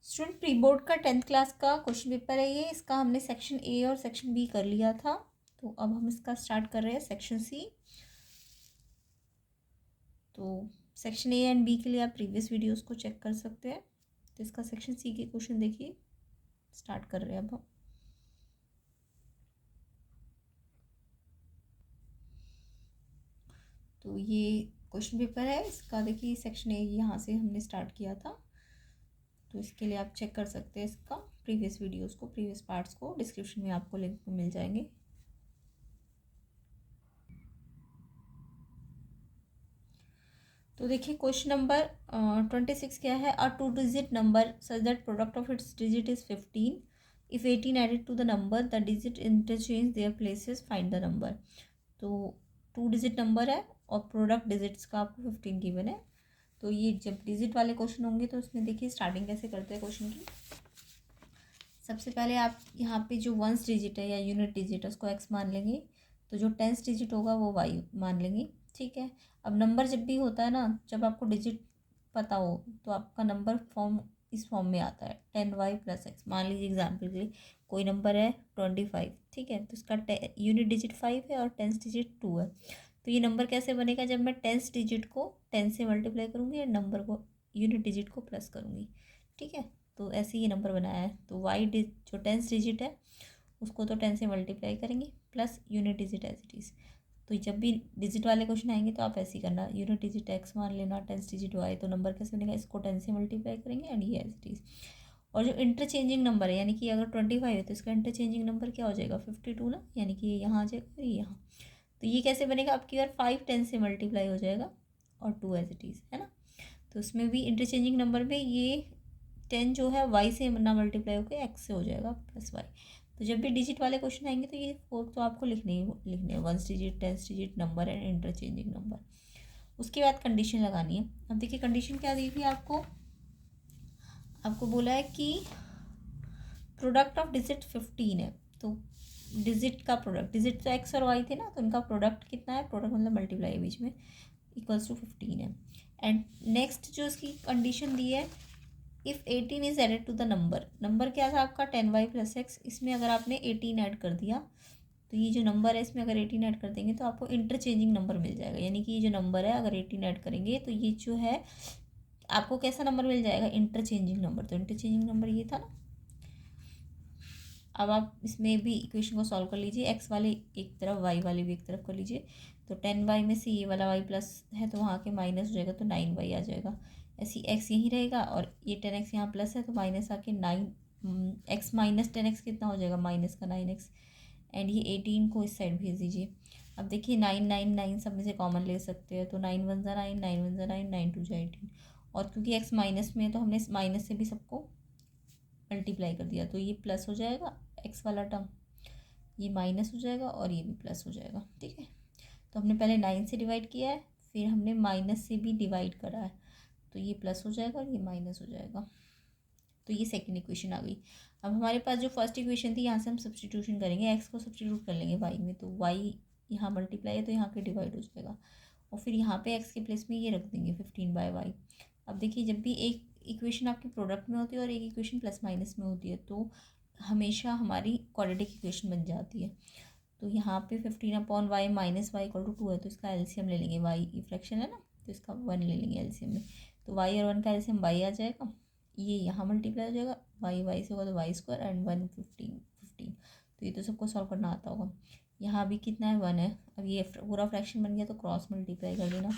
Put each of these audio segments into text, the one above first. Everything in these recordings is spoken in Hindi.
स्टूडेंट प्री बोर्ड का 10th क्लास का क्वेश्चन पेपर है ये। इसका हमने सेक्शन ए और सेक्शन बी कर लिया था, तो अब हम इसका स्टार्ट कर रहे हैं सेक्शन सी। तो सेक्शन ए एंड बी के लिए आप प्रीवियस वीडियोस को चेक कर सकते हैं। तो इसका सेक्शन सी के क्वेश्चन देखिए, स्टार्ट कर रहे हैं अब हम। तो ये क्वेश्चन पेपर है इसका, देखिए सेक्शन ए यहाँ से हमने स्टार्ट किया था। तो इसके लिए आप चेक कर सकते हैं इसका प्रीवियस वीडियोस को, प्रीवियस पार्ट्स को, डिस्क्रिप्शन में आपको लिंक मिल जाएंगे। तो देखिए क्वेश्चन नंबर 26 क्या है। A 2-digit number such that product of its digit is 15। If 18 added to the number the digit interchange their places, find the number. तो 2-digit नंबर है और प्रोडक्ट डिजिट्स का आपको 15 गिवन है। तो ये जब डिजिट वाले क्वेश्चन होंगे तो उसमें देखिए स्टार्टिंग कैसे करते हैं क्वेश्चन की। सबसे पहले आप यहाँ पे जो 1st डिजिट है या यूनिट डिजिट है उसको x मान लेंगे, तो जो 10th डिजिट होगा वो y मान लेंगे। ठीक है। अब नंबर जब भी होता है ना, जब आपको डिजिट पता हो तो आपका नंबर फॉर्म इस फॉर्म में आता है 10y + x। मान लीजिए एग्जाम्पल के लिए कोई नंबर है 25, ठीक है, तो इसका यूनिट डिजिट 5 है और 10th डिजिट 2 है। तो ये नंबर कैसे बनेगा, जब मैं 10th डिजिट को 10 से मल्टीप्लाई करूँगी और नंबर को यूनिट डिजिट को प्लस करूँगी। ठीक है, तो ऐसे ये नंबर बनाया है। तो जो 10th डिजिट है उसको तो 10 से मल्टीप्लाई करेंगे plus unit digit as it is. तो जब भी डिजिट वाले क्वेश्चन आएंगे तो आप ऐसे ही करना, यूनिट डिजिट x मान लेना, 10th डिजिट y। तो नंबर कैसे बनेगा, इसको 10 से मल्टीप्लाई करेंगे एंड ये एज इट इज़। और जो इंटरचेंजिंग नंबर है, यानी कि अगर 25 है तो इसका इंटरचेंजिंग नंबर क्या हो जाएगा 52 ना, यानी कि ये यहाँ आ जाएगा और ये यहाँ। तो ये कैसे बनेगा, आपकी बार 5 10 से मल्टीप्लाई हो जाएगा और 2 एज इट इज़, है ना। तो उसमें भी इंटरचेंजिंग नंबर में ये 10 जो है y से ना मल्टीप्लाई होकर x से हो जाएगा +y। तो जब भी डिजिट वाले क्वेश्चन आएंगे तो ये 4 तो आपको लिखने हैं 1st digit, 10th digit, number and interchanging number. उसके बाद कंडीशन लगानी है। अब देखिए कंडीशन क्या दी थी आपको बोला है कि प्रोडक्ट ऑफ डिजिट 15 है। तो डिजिट का प्रोडक्ट, डिजिट तो x और y थे ना, तो उनका प्रोडक्ट कितना है, प्रोडक्ट मतलब मल्टीप्लाई है बीच में, = 15 है। एंड नेक्स्ट जो इसकी कंडीशन दी है, if 18 is added to the number क्या था आपका 10y + x। इसमें अगर आपने 18 ऐड कर दिया तो ये जो नंबर है इसमें अगर 18 ऐड कर देंगे तो आपको इंटरचेंजिंग नंबर मिल जाएगा। यानी कि ये जो नंबर है अगर 18 ऐड करेंगे तो ये जो है आपको कैसा नंबर मिल जाएगा, इंटरचेंजिंग नंबर। तो इंटरचेंजिंग नंबर ये था ना। अब आप इसमें भी इक्वेशन को सॉल्व कर लीजिए, एक्स वाले एक तरफ वाई वाले भी एक तरफ कर लीजिए। तो 10y में से ये वाला y प्लस है तो वहाँ के माइनस हो जाएगा, तो 9y आ जाएगा। ऐसी x यहीं रहेगा और ये 10x यहाँ प्लस है तो माइनस आके 9x - 10x कितना हो जाएगा, -9x। एंड ये 18 को इस साइड भेज दीजिए। अब देखिए 9 9 9 सब में से कॉमन ले सकते हैं, तो 9 1 ज़ा 9, 9 1 ज़ा 9, 9 2 ज़ा 18। और क्योंकि x माइनस में है तो हमने माइनस से भी सबको मल्टीप्लाई कर दिया, तो ये प्लस हो जाएगा x वाला टर्म, ये माइनस हो जाएगा और ये भी प्लस हो जाएगा। ठीक है, तो हमने पहले 9 से डिवाइड किया है, फिर हमने माइनस से भी डिवाइड करा है, तो ये प्लस हो जाएगा और ये माइनस हो जाएगा। तो ये सेकंड इक्वेशन आ गई। अब हमारे पास जो फर्स्ट इक्वेशन थी यहाँ से हम सब्सटीट्यूशन करेंगे, x को सब्सटीट्यूट कर लेंगे y में, तो y यहाँ मल्टीप्लाई है तो यहाँ के डिवाइड हो जाएगा और फिर यहाँ पे x के प्लेस में ये रख देंगे 15/y। अब देखिए जब भी एक इक्वेशन आपकी प्रोडक्ट में होती है और एक इक्वेशन प्लस माइनस में होती है तो हमेशा हमारी क्वाड्रेटिक इक्वेशन बन जाती है। तो यहाँ पे 15/y - y = 2 है, तो इसका एलसीएम ले लेंगे, y फ्रैक्शन है ना तो इसका 1 ले लेंगे एलसीएम में। तो y और 1 का एलसीएम y आ जाएगा, ये यहाँ मल्टीप्लाई हो जाएगा, y से होगा तो y² एंड 1 15। तो ये तो सबको सॉल्व करना आता होगा। यहाँ भी कितना है 1 है। अब ये पूरा फ्रैक्शन बन गया तो क्रॉस मल्टीप्लाई कर देना,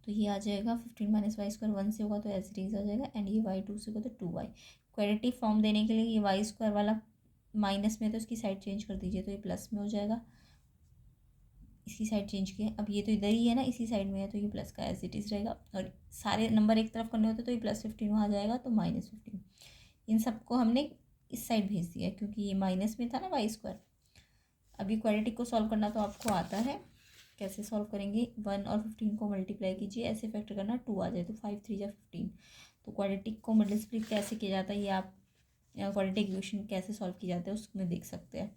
तो ये आ जाएगा 15 - y² 1 से होगा तो एज इट इज आ जाएगा एंड ये y2 से होगा तो 2y। क्वाड्रेटिक फॉर्म देने के लिए ये y² वाला माइनस में तो इसकी साइड चेंज कर दीजिए, तो ये प्लस में हो जाएगा, इसकी साइड चेंज किया। अब ये तो इधर ही है ना, इसी साइड में है तो ये प्लस का एज इट इज़ रहेगा। और सारे नंबर एक तरफ करने होते तो ये +15 वहाँ जाएगा तो -15। इन सबको हमने इस साइड भेज दिया क्योंकि ये माइनस में था ना y²। अभी क्वाड्रेटिक को सॉल्व करना तो आपको आता है, कैसे सॉल्व करेंगे, 1 और 15 को मल्टीप्लाई कीजिए, ऐसे फैक्टर करना 2 आ जाए तो 5 3 = 15। तो क्वाड्रेटिक को मल्टीप्लाई कैसे किया जाता है ये आप क्वाड्रेटिक इक्वेशन कैसे सॉल्व की जाते हैं उसमें देख सकते हैं।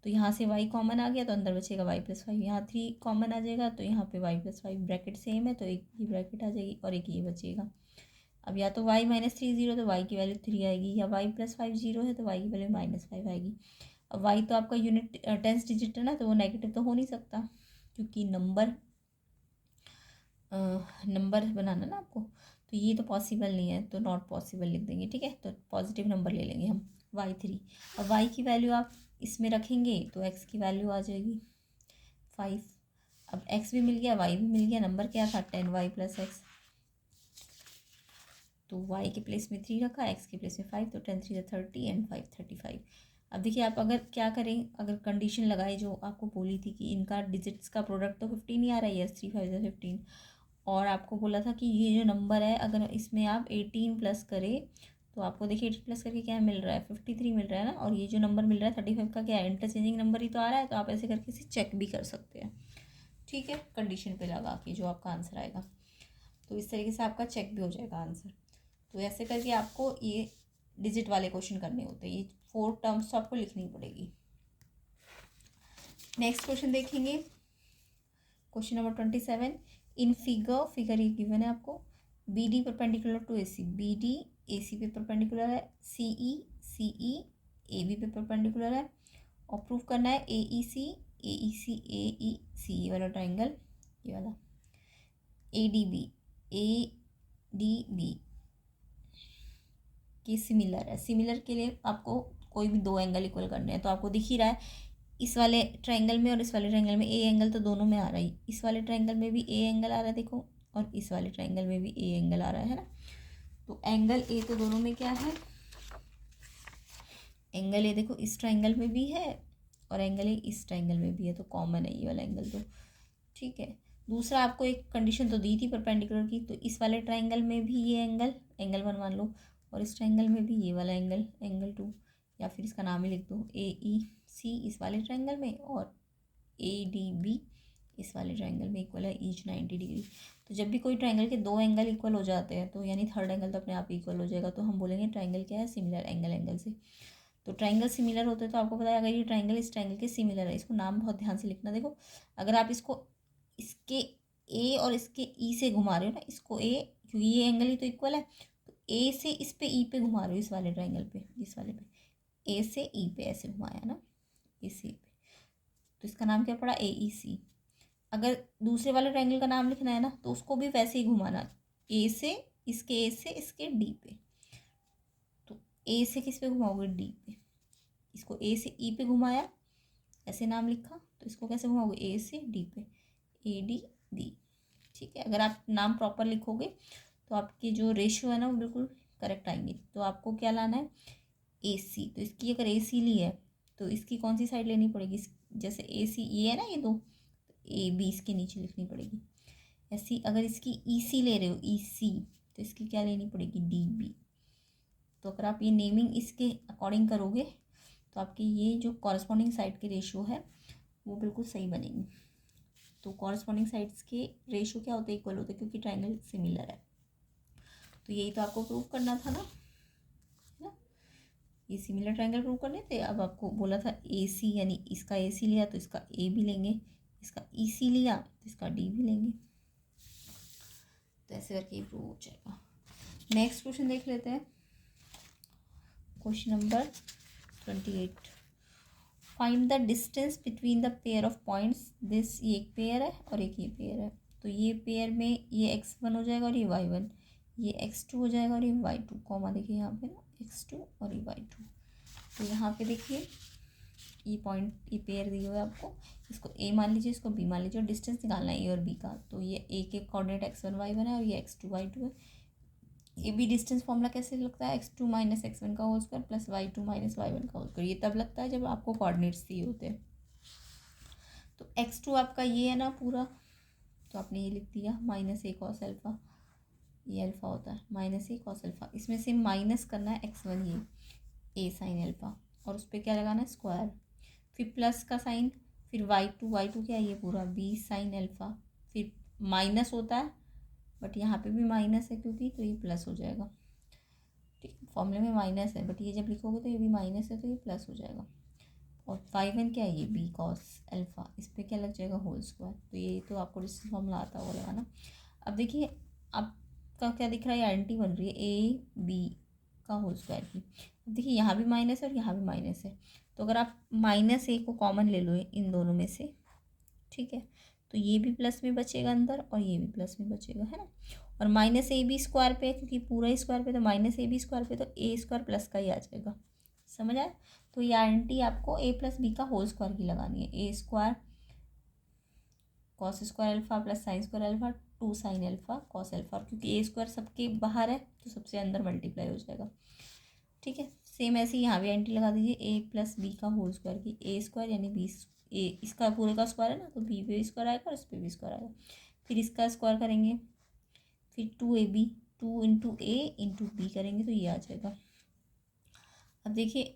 तो यहाँ से y कॉमन आ गया तो अंदर बचेगा y + 5, यहाँ 3 कॉमन आ जाएगा तो यहाँ पे y + 5 ब्रैकेट सेम है तो एक ये ब्रैकेट आ जाएगी और एक ये बचेगा। अब या तो y माइनस 3 0 तो y की वैल्यू 3 आएगी, या y प्लस 5 0 है तो y की वैल्यू माइनस 5 आएगी। अब y तो आपका यूनिट 10 डिजिट है ना, तो वो नेगेटिव तो हो नहीं सकता, क्योंकि नंबर बनाना ना आपको, तो ये तो पॉसिबल नहीं है, तो नॉट पॉसिबल लिख देंगे। ठीक है, तो पॉजिटिव नंबर ले लेंगे हम y3। अब y की वैल्यू आप इसमें रखेंगे तो x की वैल्यू आ जाएगी 5। अब x भी मिल गया, y भी मिल गया, नंबर क्या था 10y प्लस एक्स, तो y के प्लेस में 3 रखा, x के प्लेस में 5, तो 10 3 30 एंड 5 35। अब देखिए आप अगर क्या करें, अगर कंडीशन लगाए जो आपको बोली थी कि इनका डिजिट्स का प्रोडक्ट तो 15 ही आ रहा है, यस 3 5 15, और आपको बोला था कि ये जो नंबर है अगर इसमें आप 18 प्लस करें तो आपको देखिए 18 प्लस करके क्या मिल रहा है 53 मिल रहा है ना, और ये जो नंबर मिल रहा है 35 का क्या है, इंटरचेंजिंग नंबर ही तो आ रहा है, तो आप ऐसे करके इसे चेक भी कर सकते हैं। ठीक है, कंडीशन पे लगा के जो आपका आंसर आएगा, तो इस तरीके से आपका चेक भी हो जाएगा आंसर। तो ऐसे करके आपको ये डिजिट वाले क्वेश्चन करने होते हैं, ये 4 टर्म्स तो आपको लिखनी पड़ेगी। नेक्स्ट क्वेश्चन देखेंगे, क्वेश्चन नंबर 27। इन फिगर ये गिवन है आपको, B D perpendicular to A C, B D A C पे परपेंडिकुलर है, सी ई ए बी पे परपेंडिकुलर है, और प्रूव करना है ए ई सी ये वाला ट्राइंगल, ये वाला ए डी बी के सिमिलर है। सिमिलर के लिए आपको कोई भी दो एंगल इक्वल करने हैं, तो आपको दिख ही रहा है इस वाले ट्रायंगल में और इस वाले ट्रायंगल में ए एंगल तो दोनों में आ रहा है, इस वाले ट्रायंगल में भी ए एंगल आ रहा है देखो, और इस वाले ट्रायंगल में भी ए एंगल आ रहा है ना। तो एंगल ए तो दोनों में क्या है, एंगल ए देखो इस ट्रायंगल में भी है और एंगल ए इस ट्रायंगल में भी है, तो कॉमन है ये वाला एंगल तो। ठीक है, दूसरा आपको एक कंडीशन तो दी थी परपेंडिकुलर की, तो इस वाले ट्रायंगल में भी ये एंगल 1 मान लो, और इस ट्रायंगल में भी ये वाला एंगल 2, या फिर इसका नाम ही लिख दो ए ई सी इस वाले ट्रायंगल में, और ए डी बी इस वाले ट्रायंगल में इक्वल है ईच 90 डिग्री। तो जब भी कोई ट्रायंगल के दो एंगल इक्वल हो जाते हैं, तो यानी थर्ड एंगल तो अपने आप इक्वल हो जाएगा, तो हम बोलेंगे ट्रायंगल क्या है, सिमिलर एंगल से। तो ट्रायंगल सिमिलर होते हैं, तो आपको पता है अगर ये ट्रायंगल इस ट्रायंगल के सिमिलर है, इसको नाम बहुत ध्यान से लिखना। देखो अगर आप इसको इसके ए और इसके ई से घुमा रहे हो ना, इसको ए क्योंकि ये एंगल ही तो इक्वल है, तो ए से इस पे ई पे घुमा रहे हो, इस वाले ट्रायंगल पे, इस वाले पे ए से ई पे ऐसे घुमाया ना, इस ई पे, तो इसका नाम क्या पड़ा ए ई सी। अगर दूसरे वाले ट्रायंगल का नाम लिखना है ना, तो उसको भी वैसे ही घुमाना, ए से इसके डी पे, तो ए से किस पे घुमाओगे डी पे, इसको ए से ई पे घुमाया ऐसे नाम लिखा, तो इसको कैसे घुमाओगे ए से डी पे, ए डी डी। ठीक है, अगर आप नाम प्रॉपर लिखोगे तो आपकी जो रेशियो है ना वो बिल्कुल करेक्ट आएंगे। तो आपको क्या लाना है ए सी, तो इसकी अगर ए सी ली है तो इसकी कौन सी साइड लेनी पड़ेगी, जैसे ए सी ये है ना ये दो, तो ए बी इसके नीचे लिखनी पड़ेगी। ऐसी अगर इसकी ई सी ले रहे हो ई सी, तो इसकी क्या लेनी पड़ेगी डी बी। तो अगर आप ये नेमिंग इसके अकॉर्डिंग करोगे तो आपकी ये जो कॉरस्पॉन्डिंग साइड के रेशियो है वो बिल्कुल सही बनेगी। तो कॉरस्पॉन्डिंग साइड्स के रेशियो क्या होते हैं, इक्वल होते हैं, क्योंकि ट्रायंगल सिमिलर है। तो यही तो आपको प्रूव करना था ना, ये सिमिलर ट्रायंगल प्रूव करने थे। अब आपको बोला था ए सी, यानी इसका ए सी लिया तो इसका ए भी लेंगे, इसका ई सी लिया तो इसका डी भी लेंगे, तो ऐसे करके ये प्रूव हो जाएगा। नेक्स्ट क्वेश्चन देख लेते हैं, question number 28। Find the distance between the pair of points this, ये एक पेयर है और एक ये पेयर है, तो ये पेयर में ये x1 हो जाएगा और ये y1, ये x2 हो जाएगा और ये y2, कॉमा देखिए यहाँ पे ना x2 और ये y2। तो यहाँ पे देखिए ये पॉइंट, ये पेयर दिए हुए आपको, इसको a मान लीजिए, इसको b मान लीजिए, और डिस्टेंस निकालना है a और b का। तो ये a के कोऑर्डिनेट x1 y1 है और ये x2 y2 है। ये भी डिस्टेंस फॉर्मूला कैसे लगता है, x2 माइनस x1 का whole square plus y2 minus y1 का होल स्क्वायर। ये तब लगता है जब आपको कोऑर्डिनेट्स दिए होते हैं। तो x2 आपका ये है ना पूरा, तो आपने ये लिख दिया माइनस ए कॉस अल्फा, ये अल्फा होता है माइनस ए कॉस अल्फा, इसमें से माइनस करना है x1 ये ए साइन अल्फा, और उस पर क्या लगाना है स्क्वायर, फिर प्लस का साइन, फिर y2 क्या है ये पूरा b साइन अल्फा, फिर माइनस होता है बट यहाँ पे भी माइनस है क्योंकि, तो ये प्लस हो जाएगा। ठीक है, फॉर्मूले में माइनस है बट ये जब लिखोगे तो ये भी माइनस है तो ये प्लस हो जाएगा। और y1 क्या है ये b कॉस अल्फा, इस पर क्या लग जाएगा होल स्क्वायर। तो ये तो आपको डिस्टेंस फॉर्मूला आता होगा लगाना। अब देखिए अब का क्या दिख रहा है, आइडेंटिटी बन रही है ए बी का होल स्क्वायर की। अब देखिए यहाँ भी माइनस है और यहाँ भी माइनस है, तो अगर आप माइनस ए को कॉमन ले लो इन दोनों में से, ठीक है, तो ये भी प्लस में बचेगा अंदर और ये भी प्लस में बचेगा, है ना। और माइनस ए बी स्क्वायर पे, क्योंकि पूरा ही स्क्वायर पे, तो माइनस ए बी स्क्वायर पे तो ए स्क्वायर प्लस का ही आ जाएगा। समझ आया। तो ये आइडेंटिटी आपको ए प्लस बी का होल स्क्वायर की लगानी है। A square cos square alpha plus sine square alpha 2 sine alpha cos alpha, क्योंकि ए स्क्वायर सबके बाहर है तो सबसे अंदर मल्टीप्लाई हो जाएगा, ठीक है। सेम ऐसे ही यहाँ भी एंट्री लगा दीजिए, ए प्लस बी का होल स्क्वायर की। ए स्क्वायर यानी बी, ए इसका पूरे का स्क्वायर है ना, तो बी पे भी स्क्वायर आएगा और इस पर भी स्क्वायर आएगा। फिर इसका स्क्वायर करेंगे, फिर 2ab 2 इंटू ए इंटू बी करेंगे तो ये आ जाएगा। अब देखिए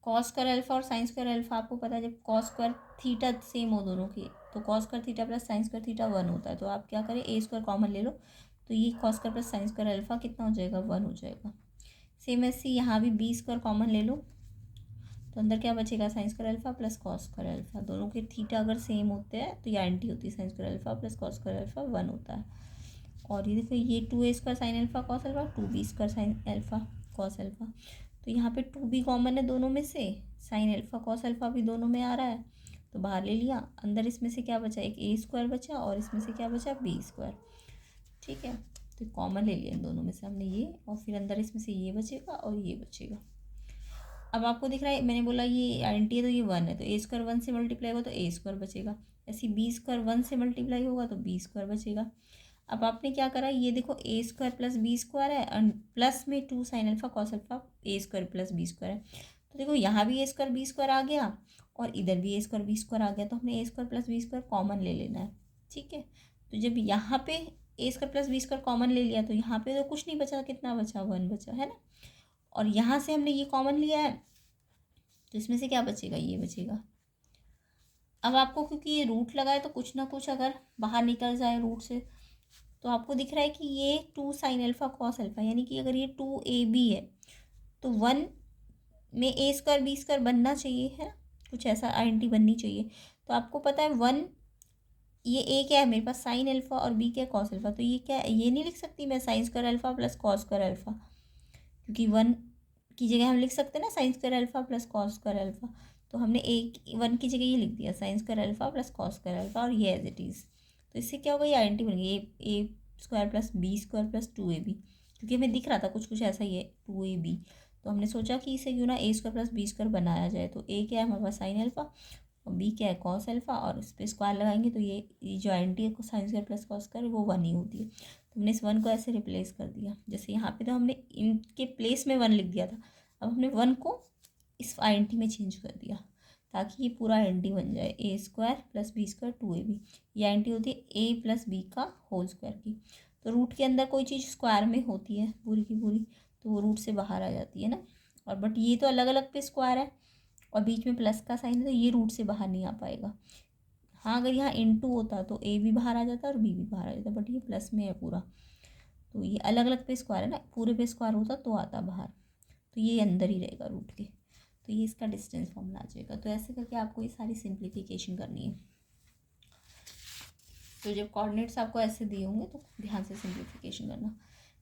कॉस स्क्वायर अल्फा और साइन स्क्वायर अल्फा आपको पता है, जब कॉस स्क्वायर थीटा सेम हो दोनों की, तो cos square theta plus sine square theta 1 होता है। तो आप क्या करें, ए स्क्वायर कॉमन ले लो, तो ये cos square plus sine square alpha कितना हो जाएगा, 1 हो जाएगा। सेम ऐसे यहाँ भी बी स्क्वायर कॉमन ले लो, तो अंदर क्या बचेगा, sign square alpha plus cos square alpha. दोनों के थीटा अगर सेम होते हैं तो ये आइडेंटिटी होती है, sign square alpha plus cos square alpha 1 होता है। और ये देखो ये 2a square sine alpha cos alpha 2b square sine alpha cos alpha, तो यहाँ पे 2b कॉमन है दोनों में से, साइन अल्फा कॉस अल्फा भी दोनों में आ रहा है, तो बाहर ले लिया। अंदर इसमें से क्या बचा, एक ए स्क्वायर बचा और इसमें से क्या बचा, बी स्क्वायर, ठीक है। तो कॉमन ले लिया इन दोनों में से हमने ये, और फिर अंदर इसमें से ये बचेगा और ये बचेगा। अब आपको दिख रहा है, मैंने बोला ये आइडेंटिटी है तो ये 1 है, तो ए स्क्वायर 1 से मल्टीप्लाई होगा तो ए स्क्वायर बचेगा। ऐसे बी स्क्वायर 1 से मल्टीप्लाई होगा तो बी स्क्वायर बचेगा। अब आपने क्या करा, ये देखो A square plus B square है और प्लस में 2 sine alpha cos alpha A square plus B square है, तो देखो यहाँ भी ए स्क्वायर बी स्क्वायर आ गया और इधर भी ए स्क्वायर बी स्क्वायर आ गया, तो हमने A square plus B square common ले लेना है, ठीक है। तो जब यहाँ पे A square plus B square common ले लिया तो यहाँ पे तो कुछ नहीं बचा, कितना बचा, 1 बचा, है ना। और यहाँ से हमने ये कॉमन लिया है, तो इसमें से क्या बचेगा, ये बचेगा। अब आपको क्योंकि ये रूट लगा है तो कुछ ना कुछ अगर बाहर निकल जाए रूट से, तो आपको दिख रहा है कि ये 2 साइन अल्फा कॉस अल्फा, यानी कि अगर ये 2ab है तो 1 में ए स्क्वायर बी स्क्वायर बनना चाहिए, है ना, कुछ ऐसा आइडेंटिटी बननी चाहिए। तो आपको पता है 1, ये ए क्या है मेरे पास, साइन अल्फा और बी क्या है, कॉस अल्फा, तो ये क्या है, ये नहीं लिख सकती मैं sign square alpha plus cos square alpha, क्योंकि 1 की जगह हम लिख सकते हैं ना sign square alpha plus cos square alpha, तो हमने ए 1 की जगह ये लिख दिया sign square alpha plus cos square alpha और ये एज इट इज़। तो इससे क्या होगा, ये आइडेंटिटी बन गई A square plus B square plus 2ab, क्योंकि हमें दिख रहा था कुछ कुछ ऐसा ही है 2ab, तो हमने सोचा कि इसे क्यों ना ए स्क्वायर प्लस बी स्क्वायर बनाया जाए। तो ए क्या है हमारे पास, साइन अल्फा, और बी क्या है, कॉस अल्फा, और इस पर स्क्वायर लगाएंगे तो ये जो आइडेंटिटी है sine square plus cos square वो 1 ही होती है। तो हमने इस 1 को ऐसे रिप्लेस कर दिया, जैसे यहाँ पे तो हमने इनके प्लेस में 1 लिख दिया था, अब हमने 1 को इस आइडेंटिटी में चेंज कर दिया ताकि ये पूरा आइडेंटिटी बन जाए, A square plus B square 2ab। ये आइडेंटिटी होती है ए प्लस बी का होल स्क्वायर की। तो रूट के अंदर कोई चीज़ स्क्वायर में होती है पूरी की पूरी, तो वो रूट से बाहर आ जाती है ना। और बट ये तो अलग अलग पे स्क्वायर है और बीच में प्लस का साइन है, तो ये रूट से बाहर नहीं आ पाएगा। हाँ अगर यहाँ इनटू होता तो ए भी बाहर आ जाता और बी भी बाहर आ जाता, बट ये प्लस में है पूरा, तो ये अलग अलग पे स्क्वायर है ना, पूरे पे स्क्वायर होता तो आता बाहर, तो ये अंदर ही रहेगा रूट के, तो ये इसका डिस्टेंस फॉर्मूला आ जाएगा। तो ऐसे करके आपको ये सारी सिंप्लीफिकेशन करनी है। तो जब कोऑर्डिनेट्स आपको ऐसे दिए होंगे तो ध्यान से सिंप्लीफिकेशन करना।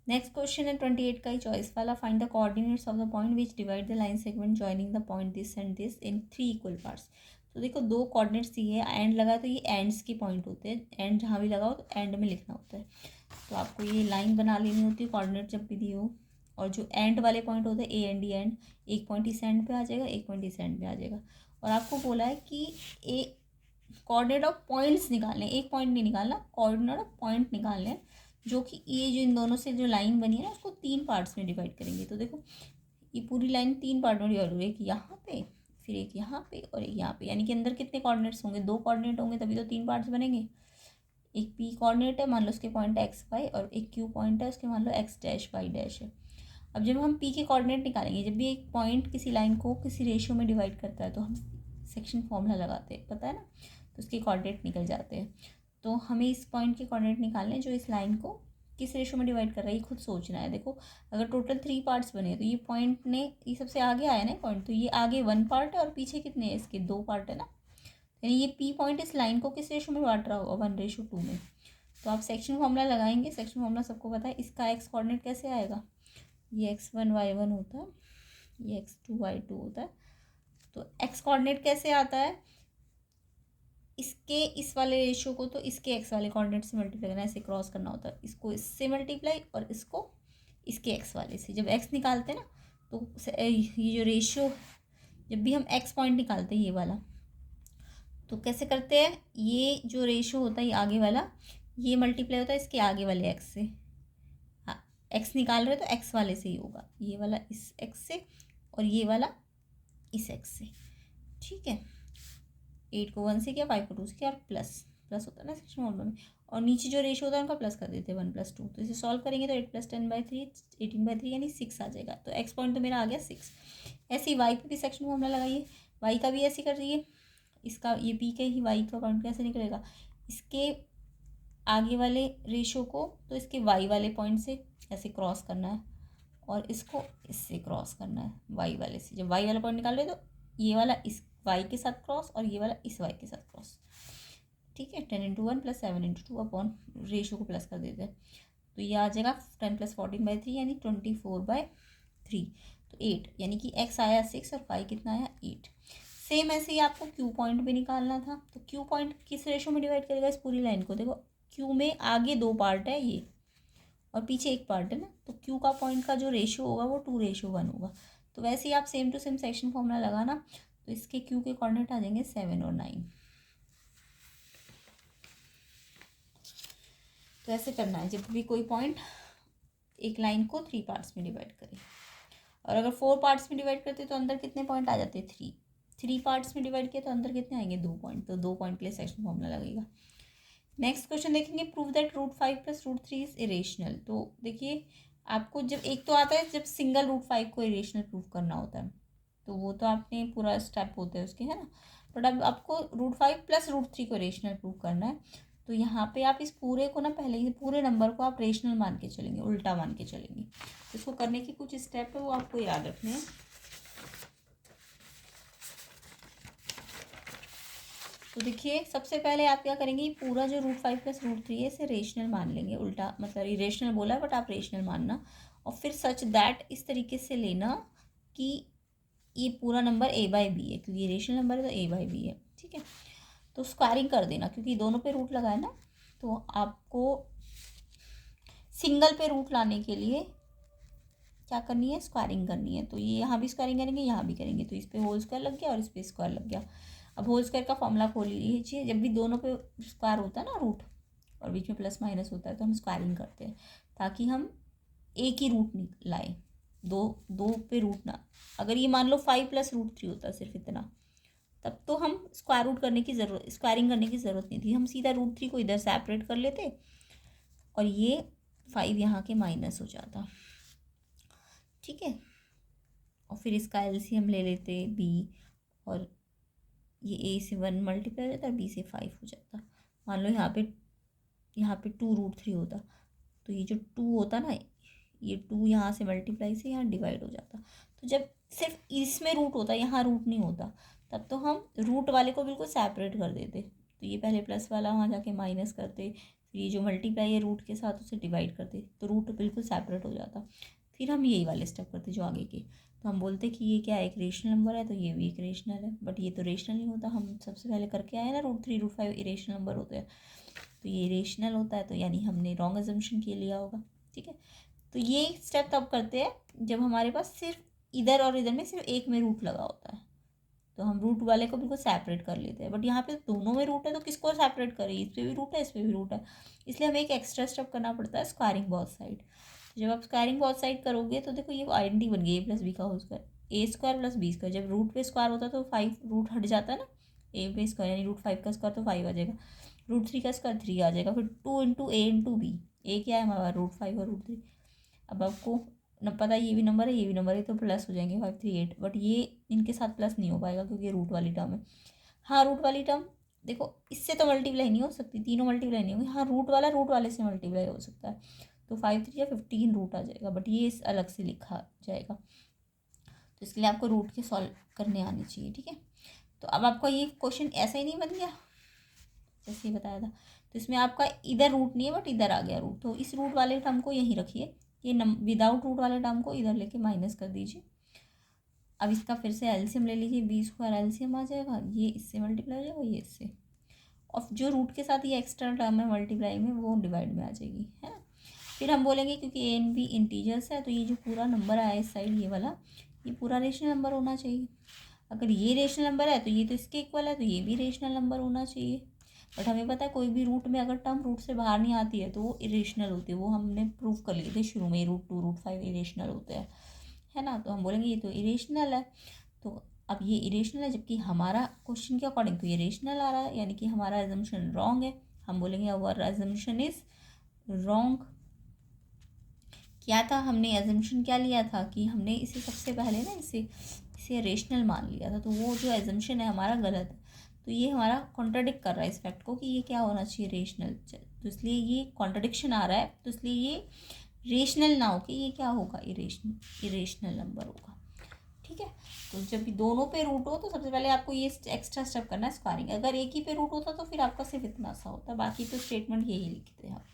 नेक्स्ट क्वेश्चन है 28 का ही चॉइस वाला, find the coordinates of the point which divide the line segment joining the point this and this in 3 equal parts. तो देखो 2 कोऑर्डिनेट्स दिए है, एंड लगा तो ये एंड्स के पॉइंट होते हैं, एंड जहाँ भी लगाओ तो एंड में लिखना होता है। तो आपको ये लाइन बना लेनी होती है कोऑर्डिनेट जब भी दिए हो, और जो एंड वाले पॉइंट होते हैं ए एंड डी एंड, एक पॉइंट इस एंड पे आ जाएगा, एक पॉइंट इस एंड पे आ जाएगा। और आपको बोला है कि ए कोऑर्डिनेट ऑफ पॉइंट्स निकालने, एक पॉइंट नहीं निकालना, कोऑर्डिनेट ऑफ पॉइंट निकालने हैं, जो कि ये जो इन दोनों से जो लाइन बनी है ना उसको 3 पार्ट्स में डिवाइड करेंगे। तो देखो ये पूरी लाइन 3 पार्ट में डिवाइड हो रही है, एक यहाँ पे, फिर एक यहाँ पे और एक यहाँ पे, यानी कि अंदर कितने कोऑर्डिनेट्स होंगे, 2 कोऑर्डिनेट होंगे तभी तो 3 पार्ट्स बनेंगे। एक पी कोऑर्डिनेट है, मान लो उसके पॉइंट एक्स वाई, और एक क्यू पॉइंट है उसके मान लो एक्स डैश वाई डैश है। अब जब हम पी के कोऑर्डिनेट निकालेंगे, जब भी एक पॉइंट किसी लाइन को किसी रेशियो में डिवाइड करता है तो हम सेक्शन फॉर्मूला लगाते हैं, पता है ना, तो उसके कोऑर्डिनेट निकल जाते हैं। तो हमें इस पॉइंट के कोऑर्डिनेट निकालने जो इस लाइन को किस रेशियो में डिवाइड कर रहा है ये खुद सोचना है। देखो अगर टोटल 3 पार्ट्स बने तो ये पॉइंट ने ये सबसे आगे आया ना पॉइंट, तो ये आगे 1 पार्ट है और पीछे कितने हैं इसके 2 पार्ट है ना, यानी ये पी पॉइंट इस लाइन को किस रेशियो में बांट रहा होगा, 1:2 में। तो आप सेक्शन फॉर्मूला लगाएंगे। सेक्शन फॉर्मूला सबको पता है। इसका एक्स कोऑर्डिनेट कैसे आएगा, ये x1 y1 होता है, ये x2 y2 होता है। तो एक्स कोऑर्डिनेट कैसे आता है, इसके इस वाले रेशियो को तो इसके एक्स वाले कोऑर्डिनेट से मल्टीप्लाई करना, ऐसे क्रॉस करना होता है। इसको इससे मल्टीप्लाई और इसको इसके एक्स वाले से। जब एक्स निकालते हैं ना तो ये जो रेशियो, जब भी हम एक्स पॉइंट निकालते हैं ये वाला, तो कैसे करते हैं, ये जो रेशियो होता है ये आगे वाला, ये मल्टीप्लाई होता है इसके आगे वाले एक्स से। हाँ, एक्स निकाल रहे तो एक्स वाले से ही होगा, ये वाला इस एक्स से और ये वाला इस एक्स से। ठीक है, 8 को 1 से किया, 5 को 2 से किया, और प्लस प्लस होता है ना सेक्शन फॉर्मूला में। और नीचे जो रेशियो होता है उनका प्लस कर देते हैं, 1 + 2। तो इसे सॉल्व करेंगे तो 8 + 10/3 18/3 यानी 6 आ जाएगा। तो एक्स पॉइंट तो मेरा आ गया 6। ऐसे ही वाई पे भी सेक्शन फॉर्मूला लगाइए, वाई का भी ऐसे कर रही है। इसका ये पी के ही वाई का पॉइंट कैसे निकलेगा, इसके आगे वाले रेशियो को तो इसके वाई वाले पॉइंट से ऐसे क्रॉस करना है और इसको इससे क्रॉस करना है वाई वाले से। जब वाई वाला पॉइंट निकाल रहे तो ये वाला इस वाई के साथ क्रॉस और ये वाला इस वाई के साथ क्रॉस। ठीक है, 10 × 1 + 7 × 2 अपॉन रेशियो को प्लस कर देते हैं। तो ये आ जाएगा 10 + 14/3 यानी 24/3। तो 8 यानी कि एक्स आया 6 और वाई कितना आया 8। सेम ऐसे ही आपको क्यू पॉइंट भी निकालना था। तो क्यू पॉइंट किस रेशियो में डिवाइड करेगा इस पूरी लाइन को, देखो क्यू में आगे 2 पार्ट है ये और पीछे 1 पार्ट है ना, तो क्यू का पॉइंट का जो रेशियो होगा वो 2:1 होगा। तो वैसे ही आप same to same section formula लगाना। तो इसके क्यू के कोऑर्डिनेट आ जाएंगे 7 और 9। तो ऐसे करना है, जब भी कोई पॉइंट एक लाइन को 3 पार्ट्स में डिवाइड करे। और अगर 4 पार्ट्स में डिवाइड करते तो अंदर कितने पॉइंट आ जाते, 3 पार्ट्स में डिवाइड किया तो अंदर कितने आएंगे, 2 पॉइंट। तो 2 पॉइंट के लिए सेक्शन फॉर्मूला लगेगा। नेक्स्ट क्वेश्चन देखेंगे, प्रूव दैट √5 + √3 इज इरेशनल। तो देखिए आपको जब एक तो आता है जब सिंगल √5 को इरेशनल प्रूव करना होता है, तो वो तो आपने पूरा स्टेप होते हैं उसके, है ना। बट अब आपको √5 + √3 को रेशनल प्रूव करना है। तो यहाँ पे आप इस पूरे को ना, पहले ही पूरे नंबर को आप रेशनल मान के चलेंगे, उल्टा मान के चलेंगे। तो इसको करने के कुछ स्टेप है वो आपको याद रखने हैं। तो देखिए सबसे पहले आप क्या करेंगे, पूरा जो √5 + √3 है इसे रेशनल मान लेंगे, उल्टा मतलब इरेशनल बोला है बट आप रेशनल मानना। और फिर सच दैट इस तरीके से लेना कि ये पूरा नंबर a/b है, क्योंकि ये रेशनल नंबर है तो a/b है। ठीक है, तो स्क्वायरिंग कर देना क्योंकि दोनों पे रूट लगा है ना। तो आपको सिंगल पे रूट लाने के लिए क्या करनी है, स्क्वायरिंग करनी है। तो ये यहाँ भी स्क्वायरिंग करेंगे, यहाँ भी करेंगे, तो इस पे होल स्क्वायर लग गया और इस पे स्क्वायर लग गया। अब होल स्क्वायर का फॉर्मूला खोल लीजिए, जब भी दोनों पे स्क्वायर होता है ना रूट और बीच में प्लस माइनस होता है तो हम स्क्वायरिंग करते हैं ताकि हम एक ही रूट लाए, दो पे रूट ना। अगर ये मान लो 5 + √3 होता सिर्फ इतना, तब तो हम स्क्वायरिंग करने की ज़रूरत नहीं थी, हम सीधा √3 को इधर सेपरेट कर लेते और ये 5 यहाँ के माइनस हो जाता। ठीक है, और फिर इसका एलसीएम ले लेते b, और ये a से 1 मल्टीप्लाई हो जाता और b से 5 हो जाता। मान लो यहाँ पे 2√3 होता, तो ये जो 2 होता ना, ये 2 यहाँ से मल्टीप्लाई से यहाँ डिवाइड हो जाता। तो जब सिर्फ इसमें रूट होता, यहाँ रूट नहीं होता, तब तो हम रूट वाले को बिल्कुल सेपरेट कर देते। तो ये पहले प्लस वाला वहाँ जाके माइनस करते, फिर ये जो मल्टीप्लाई है रूट के साथ उसे डिवाइड करते, तो रूट बिल्कुल सेपरेट हो जाता। फिर हम यही वाले स्टेप करते जो आगे के। तो हम बोलते कि ये क्या है, एक रेशनल नंबर है तो ये भी एक रेशनल है, बट ये तो रेशनल नहीं होता। हम सबसे पहले करके आए ना, √3 √5 इरेशनल नंबर होते हैं, तो ये रेशनल होता है, तो यानी हमने रॉन्ग अजम्पशन के लिया होगा। ठीक है, तो ये स्टेप तब करते हैं जब हमारे पास सिर्फ इधर और इधर में सिर्फ एक में रूट लगा होता है, तो हम रूट वाले को बिल्कुल सेपरेट कर लेते हैं। बट यहाँ पे दोनों में रूट है तो किसको सेपरेट करें, इस पर भी रूट है, इस पर भी रूट है, इसलिए हमें एक एक्स्ट्रा स्टेप करना पड़ता है, स्क्वायरिंग बोथ साइड। जब आप स्क्वायरिंग बोथ साइड करोगे तो देखो ये आइडेंटिटी बन गई, a + b का होल स्क्वायर, a² + b²। जब रूट पे स्क्वायर होता है तो 5 रूट हट जाता है ना, a पे स्क्वायर यानी √5 का स्क्वायर तो 5 आ जाएगा, √3 का स्क्वायर 3 आ जाएगा, फिर 2 × a × b। a क्या है हमारा √5 और √3। अब आपको न पता ये भी नंबर है ये भी नंबर है, तो प्लस हो जाएंगे 5 3 8, बट ये इनके साथ प्लस नहीं हो पाएगा क्योंकि ये रूट वाली टर्म है। हाँ, रूट वाली टर्म देखो इससे तो मल्टीप्लाई नहीं हो सकती, तीनों मल्टीप्लाई नहीं होंगे। हाँ, रूट वाले से मल्टीप्लाई हो सकता है, तो 5 3 या 15 रूट आ जाएगा, बट ये इस अलग से लिखा जाएगा। तो इसके लिए आपको रूट के सॉल्व करने आने चाहिए। ठीक है, तो अब आपका ये क्वेश्चन ऐसा ही नहीं बन गया जैसे ही बताया था। तो इसमें आपका इधर रूट नहीं है बट इधर आ गया रूट, तो इस रूट वाले टर्म को यहीं रखिए, ये विदाउट रूट वाले टर्म को इधर लेके माइनस कर दीजिए। अब इसका फिर से एलसीएम ले लीजिए, बी स्क्वायर एलसीएम आ जाएगा, ये इससे मल्टीप्लाई हो जाएगा, ये इससे, और जो रूट के साथ ये एक्स्ट्रा टर्म है मल्टीप्लाई में वो डिवाइड में आ जाएगी, है ना। फिर हम बोलेंगे क्योंकि ए एंड बी इंटीजर्स है तो ये जो पूरा नंबर आया इस साइड ये वाला, ये पूरा रेशनल नंबर होना चाहिए। अगर ये रेशनल नंबर है तो ये तो इसके इक्वल है, तो ये भी रेशनल नंबर होना चाहिए। बट हमें पता है कोई भी रूट में अगर टर्म रूट से बाहर नहीं आती है तो वो इरेशनल होती है, वो हमने प्रूव कर लिए थे शुरू में, रूट 2 रूट 5 इरेशनल होते हैं, है ना। तो हम बोलेंगे ये तो इरेशनल है, तो अब ये इरेशनल है जबकि हमारा क्वेश्चन के अकॉर्डिंग तो ये रेशनल आ रहा है, यानी कि हमारा एजम्पशन रॉन्ग है। हम बोलेंगे अवर एजम्पशन इज रॉन्ग। क्या था, हमने एजम्पशन क्या लिया था कि हमने इसे सबसे पहले ना इसे रेशनल मान लिया था, तो वो जो एजम्पशन है हमारा गलत है। तो ये हमारा कॉन्ट्राडिक्ट कर रहा है इस फैक्ट को कि ये क्या होना चाहिए, रेशनल। तो इसलिए ये कॉन्ट्राडिक्शन आ रहा है, तो इसलिए ये रेशनल ना हो कि ये क्या होगा, इरेशनल नंबर होगा, ठीक है। तो जब भी दोनों पे रूट हो तो सबसे पहले आपको ये एक्स्ट्रा स्टेप करना है स्क्वायरिंग। अगर एक ही पे रूट होता तो फिर आपका सिर्फ इतना सा होता, बाकी तो स्टेटमेंट यही लिखते हैं आप।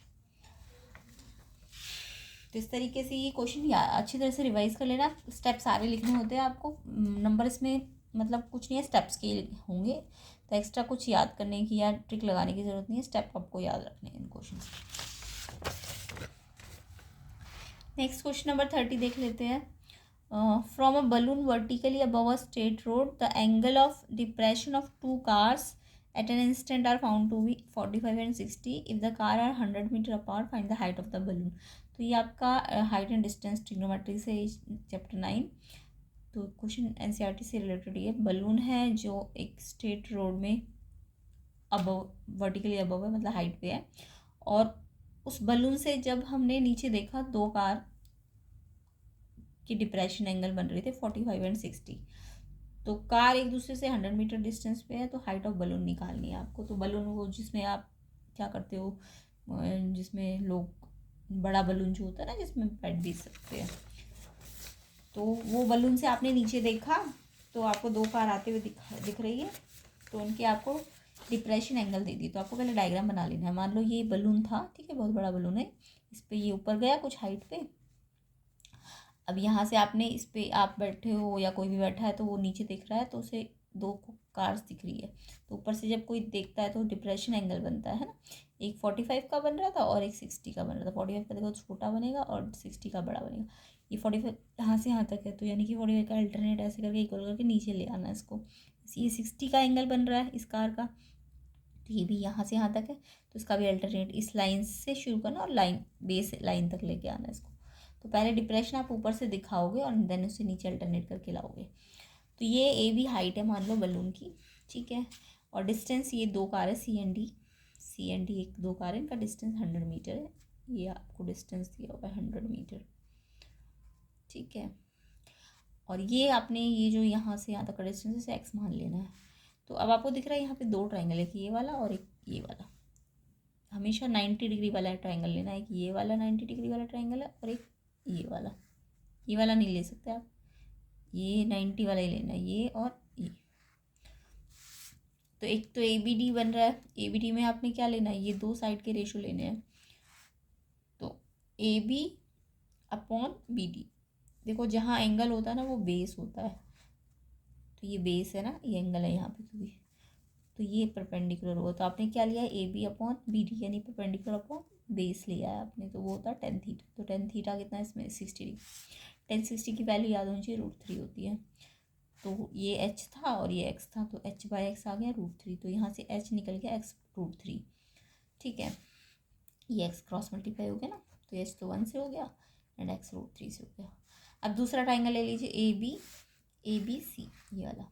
तो इस तरीके से ये क्वेश्चन अच्छी तरह से रिवाइज कर लेना, स्टेप सारे लिखने होते हैं आपको, नंबर इसमें मतलब कुछ नहीं है, स्टेप्स के होंगे, तो एक्स्ट्रा कुछ याद करने की या ट्रिक लगाने की ज़रूरत नहीं है, स्टेप आपको याद रखने हैं इन क्वेश्चन। नेक्स्ट क्वेश्चन नंबर 30 देख लेते हैं। From a balloon vertically above a straight road the angle of depression of two cars at an instant are found to be 45 and 60 if the car are 100 meter apart find the height of the balloon। तो ये आपका हाइट एंड डिस्टेंस ट्रिग्नोमेट्री से चैप्टर 9। तो क्वेश्चन एनसीईआरटी से रिलेटेड ये बलून है जो एक स्ट्रेट रोड में अबव, वर्टिकली अबव है मतलब हाइट पे है, और उस बलून से जब हमने नीचे देखा दो कार की डिप्रेशन एंगल बन रही थे 45 एंड 60, तो कार एक दूसरे से 100 मीटर डिस्टेंस पे है, तो हाइट ऑफ बलून निकालनी है आपको। तो बलून वो जिसमें आप क्या करते हो, जिसमें लोग बड़ा बलून जो होता है ना जिसमें बेड भी सकते हैं, तो वो बलून से आपने नीचे देखा तो आपको दो कार आते हुए दिख रही है, तो उनके आपको डिप्रेशन एंगल दे दी। तो आपको पहले डायग्राम बना लेना है। मान लो ये बलून था, ठीक है, बहुत बड़ा बलून है, इस पर ये ऊपर गया कुछ हाइट पे। अब यहाँ से आपने इस पर आप बैठे हो या कोई भी बैठा है तो वो नीचे दिख रहा है, तो उसे दो कार्स दिख रही है, तो ऊपर से जब कोई देखता है तो डिप्रेशन एंगल बनता है ना। एक 45 का बन रहा था और एक 60 का बन रहा था। 45 का देखो छोटा बनेगा और 60 का बड़ा बनेगा। ये 45 यहाँ से यहाँ तक है, तो यानी कि 45 का अल्टरनेट ऐसे करके इक्वल करके नीचे ले आना है इसको। ये 60 का एंगल बन रहा है इस कार का, तो ये भी यहाँ से यहाँ तक है, तो इसका भी अल्टरनेट इस लाइन से शुरू करना और लाइन बेस लाइन तक लेके आना है इसको। तो पहले डिप्रेशन आप ऊपर से दिखाओगे और देन उससे नीचे अल्टरनेट करके लाओगे। तो ये ए बी हाइट है मान लो बलून की, ठीक है, और डिस्टेंस ये दो कार है सी एंड डी एक दो कार है, इनका डिस्टेंस 100 मीटर है। ये आपको डिस्टेंस दिया हुआ है 100 मीटर, ठीक है। और ये आपने ये जो यहाँ से यहाँ तक का डिस्टेंस इसे एक्स मान लेना है। तो अब आपको दिख रहा है यहाँ पे दो ट्राइंगल, एक ये वाला और एक ये वाला। हमेशा 90 डिग्री वाला ट्राइंगल लेना है, कि ये वाला 90 डिग्री वाला ट्राइंगल है और एक ये वाला नहीं ले सकते आप, ये 90 वाला ही लेना है, ये और ये। तो एक तो ए बी डी बन रहा है, ए बी डी में आपने क्या लेना है, ये दो साइड के रेशो लेने हैं। तो A B upon B D, देखो जहाँ एंगल होता है ना वो बेस होता है, तो ये बेस है ना, ये एंगल है यहाँ पे क्योंकि, तो ये परपेंडिकुलर होगा। तो आपने क्या लिया, A B upon B D, यानी परपेंडिकुलर अपॉन बेस लिया है आपने, तो वो होता है 10 थीटा। तो 10 थीटा कितना है इसमें 60 डिग्री। 10 60 की वैल्यू याद होनी चाहिए, √3 होती है। तो ये एच था और ये एक्स था, तो एच बाई एक्स आ गया √3, तो यहाँ से एच निकल गया एक्स √3, ठीक है। ये एक्स क्रॉस मल्टीप्लाई हो गया ना, तो एच तो 1 से हो गया एंड एक्स √3 से हो गया। अब दूसरा ट्राइंगल ले लीजिए ए बी सी, ये वाला।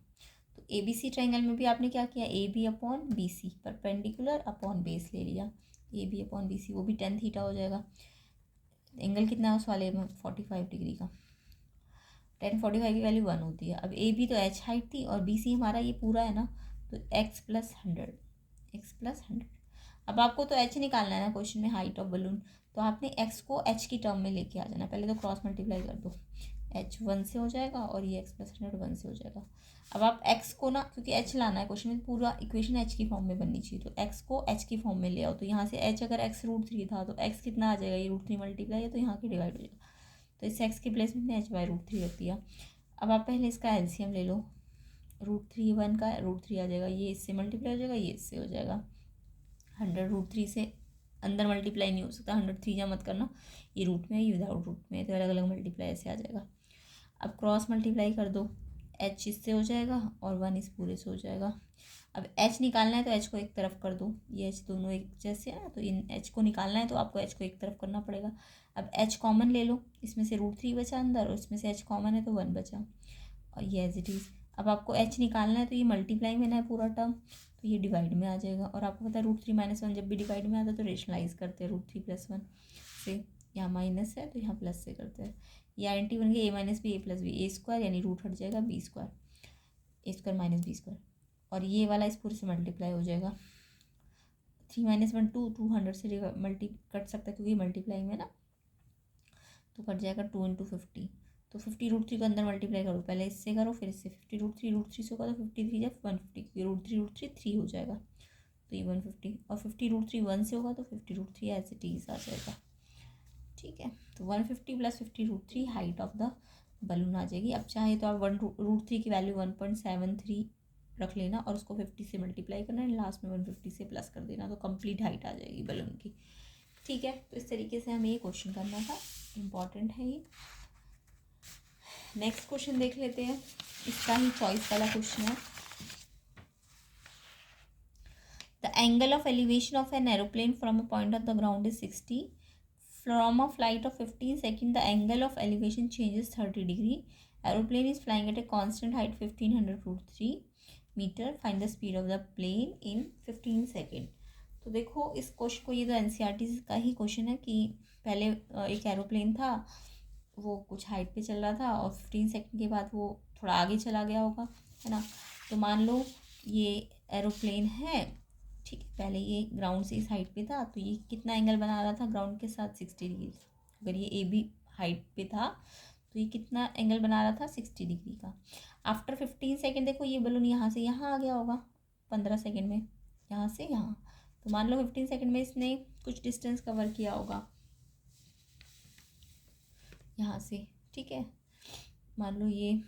तो ए बी सी ट्राइंगल में भी आपने क्या किया, A B upon B C perpendicular upon base ले लिया, A B upon B C, वो भी 10 थीटा हो जाएगा। एंगल कितना है उस वाले में 45 डिग्री का, 1045 की वैल्यू 1 होती है। अब ए बी तो एच हाइट थी और बी सी हमारा ये पूरा है ना, तो एक्स प्लस हंड्रेड। अब आपको तो एच निकालना है ना क्वेश्चन में, हाइट ऑफ बलून, तो आपने एक्स को एच की टर्म में लेके आ जाना। पहले तो क्रॉस मल्टीप्लाई कर दो, एच 1 से हो जाएगा और ये एक्स प्लस 100 1 से हो जाएगा। अब आप एक्स को ना, क्योंकि एच लाना है क्वेश्चन में, पूरा इक्वेशन एच की फॉर्म में बननी चाहिए, तो एक्स को एच की फॉर्म में ले आओ। तो यहाँ से एच अगर एक्स √3 था तो एक्स कितना आ जाएगा, ये √3 मल्टीप्लाई है तो यहाँ के डिवाइड हो जाएगा। तो इस एक्स के प्लेस में एच बाई √3 रख दिया। अब आप पहले इसका एलसीएम ले लो, √3 1 का √3 आ जाएगा, ये इससे मल्टीप्लाई हो जाएगा, ये इससे हो जाएगा। 100 √3 से अंदर मल्टीप्लाई नहीं हो सकता, 100 3 जा मत करना, ये रूट में है, ये विदाउट रूट में है, तो अलग अलग मल्टीप्लाई ऐसे आ जाएगा। अब क्रॉस मल्टीप्लाई कर दो, एच इससे हो जाएगा और 1 इस पूरे से हो जाएगा। अब एच निकालना है तो एच को एक तरफ कर दो, ये एच दोनों एक जैसे है ना, तो इन एच को निकालना है तो आपको एच को एक तरफ करना पड़ेगा। अब एच कॉमन ले लो, इसमें से √3 बचा अंदर और इसमें से एच कॉमन है तो 1 बचा, और ये एज इट इज़। अब आपको एच निकालना है तो ये मल्टीप्लाई में ना है पूरा टर्म, तो ये डिवाइड में आ जाएगा। और आपको पता है √3 - 1 जब भी डिवाइड में आता है तो रेशनलाइज करते हैं, √3 + 1 से, यहाँ माइनस है तो यहाँ प्लस से करते हैं। ये आइडेंटिटी बन गई a - b a + b, a² यानी रूट हट जाएगा b², a² - b², और ये वाला इस पूरे से मल्टीप्लाई हो जाएगा। 3 - 1 2, 200 से मल्टी कट सकता है क्योंकि मल्टीप्लाई में ना, तो कट जाएगा 2 × 50। तो 50 √3 को अंदर मल्टीप्लाई करो, पहले इससे करो फिर इससे। 50 √3 से होगा तो 53 जब 150, क्योंकि √3 3 हो जाएगा, तो ये 150। और 50 √3 1 से होगा तो 50 √3 एज इट इज़ आ जाएगा। ठीक है, तो 150 + 50 √3 हाइट ऑफ द बलून आ जाएगी। अब चाहे तो आप √3 की वैल्यू 1.73 रख लेना और उसको 50 से मल्टीप्लाई करना है, लास्ट में 150 से प्लस कर देना, तो कंप्लीट हाइट आ जाएगी बलून की। ठीक है, तो इस तरीके से हमें ये क्वेश्चन करना था, इम्पॉर्टेंट है ये। नेक्स्ट क्वेश्चन देख लेते हैं, इसका ही चॉइस वाला क्वेश्चन है। The angle of elevation of an aeroplane from a point of the ground is 60। From a flight of 15 second the angle of elevation changes 30 degree. Aeroplane is flying at a constant height 1500 √3 metre. Find the speed of the plane in 15 second. तो देखो इस क्वेश्चन को, ये तो एनसीईआरटी का ही क्वेश्चन है कि पहले एक एरोप्लेन था, वो कुछ हाइट पे चल रहा था और 15 सेकंड के बाद वो थोड़ा आगे चला गया होगा, है ना। तो मान लो ये एरोप्लेन है, ठीक है, पहले ये ग्राउंड से इस हाइट पे था, तो ये कितना एंगल बना रहा था ग्राउंड के साथ, 60 डिग्री। अगर ये ए बी हाइट पे था तो ये कितना एंगल बना रहा था, 60 डिग्री का। आफ्टर 15 सेकेंड देखो ये बलून यहाँ से यहाँ आ गया होगा, 15 सेकेंड में यहाँ से यहाँ, तो मान लो 15 सेकेंड में इसने कुछ डिस्टेंस कवर किया होगा यहाँ से, ठीक है। मान लो ये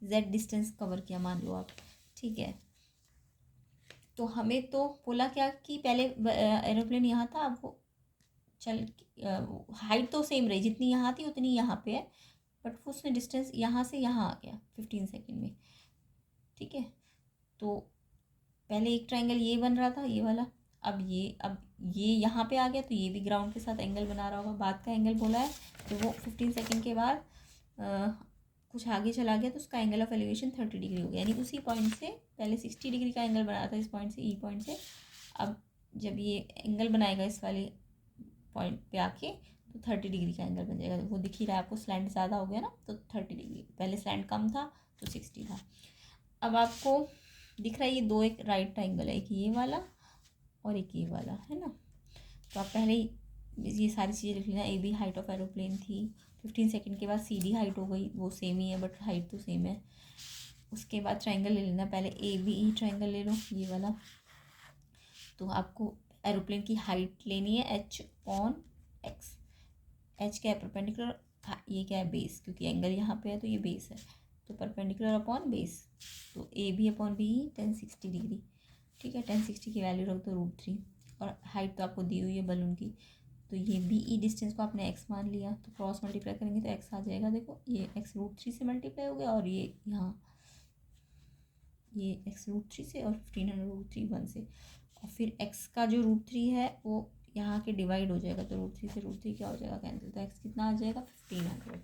z डिस्टेंस कवर किया मान लो आप, ठीक है। तो हमें तो बोला क्या कि पहले एरोप्लेन यहाँ था, अब वो चल हाइट तो सेम रही, जितनी यहाँ थी उतनी यहाँ पे है, बट उसने डिस्टेंस यहाँ से यहाँ आ गया 15 सेकेंड में, ठीक है। तो पहले एक ट्रायंगल ये बन रहा था ये वाला, अब ये यहाँ पे आ गया, तो ये भी ग्राउंड के साथ एंगल बना रहा होगा, बाद का एंगल बोला है। तो वो 15 सेकेंड के बाद कुछ आगे चला गया तो उसका एंगल ऑफ एलिवेशन 30 डिग्री हो गया, यानी उसी पॉइंट से पहले 60 डिग्री का एंगल बनाया था इस पॉइंट से, ई पॉइंट से। अब जब ये एंगल बनाएगा इस वाले पॉइंट पे आके तो 30 डिग्री का एंगल बन जाएगा। वो दिख ही रहा है आपको, स्लैंट ज़्यादा हो गया ना, तो 30 डिग्री, पहले स्लैंट कम था तो 60 था। अब आपको दिख रहा है ये दो एक राइट ट्रायंगल है, एक ये वाला और एक ये वाला, है ना। तो आप पहले ये सारी चीज़ें लिख लेना। A B height of aeroplane थी, 15 सेकंड के बाद सी डी हाइट हो गई, वो सेम ही है बट हाइट तो सेम है। उसके बाद ट्रायंगल ले लेना, पहले ए बी ई ट्रायंगल ले लो ये वाला। तो आपको एरोप्लेन की हाइट लेनी है h/x। एच क्या है, परपेंडिकुलर, ये क्या है, बेस, क्योंकि एंगल यहाँ पे है तो ये बेस है, तो परपेंडिकुलर अपॉन बेस। तो A B upon B 1060 degree, ठीक है। 1060 की वैल्यू रख दो √3, और हाइट तो आपको दी हुई है बलून की। तो ये बी ई डिस्टेंस को आपने एक्स मान लिया, तो क्रॉस मल्टीप्लाई करेंगे तो एक्स आ जाएगा। देखो ये एक्स √3 से मल्टीप्लाई हो गया, और ये यहाँ ये एक्स √3 से, और 1500 √3 1 से, और फिर एक्स का जो √3 है वो यहाँ के डिवाइड हो जाएगा, तो √3 से √3 क्या हो जाएगा, कैंसिल, तो एक्स कितना आ जाएगा 1500।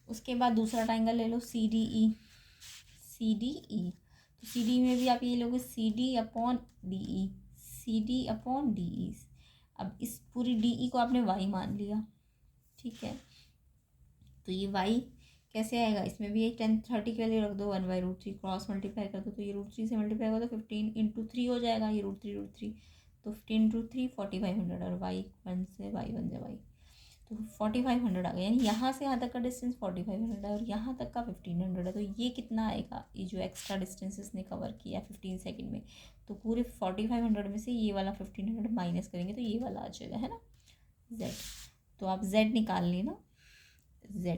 उसके बाद दूसरा ट्रायंगल ले लो सी डी ई। तो सी डी में भी आप ये लोगे C D upon D E, C D upon D E. अब इस पूरी डी ई को आपने वाई मान लिया, ठीक है। तो ये वाई कैसे आएगा, इसमें भी एक 10 30 की वैल्यू रख दो, 1/√3 क्रॉस मल्टीप्लाई कर दो, तो ये √3 से मल्टीप्लाई होगा तो 15 × 3 हो जाएगा, ये √3 तो 15 × 3 4500, और y1 से y1 से y, तो 4500 आ गया। यानी यहाँ से यहाँ तक का डिस्टेंस 4500 है और यहाँ तक का 1500 है। तो ये कितना आएगा, ये जो एक्स्ट्रा डिस्टेंस इसने कवर किया 15 सेकेंड में, तो पूरे 4500 में से ये वाला 1500 माइनस करेंगे तो ये वाला आ जाएगा, है ना, z। तो आप z निकाल लेना, z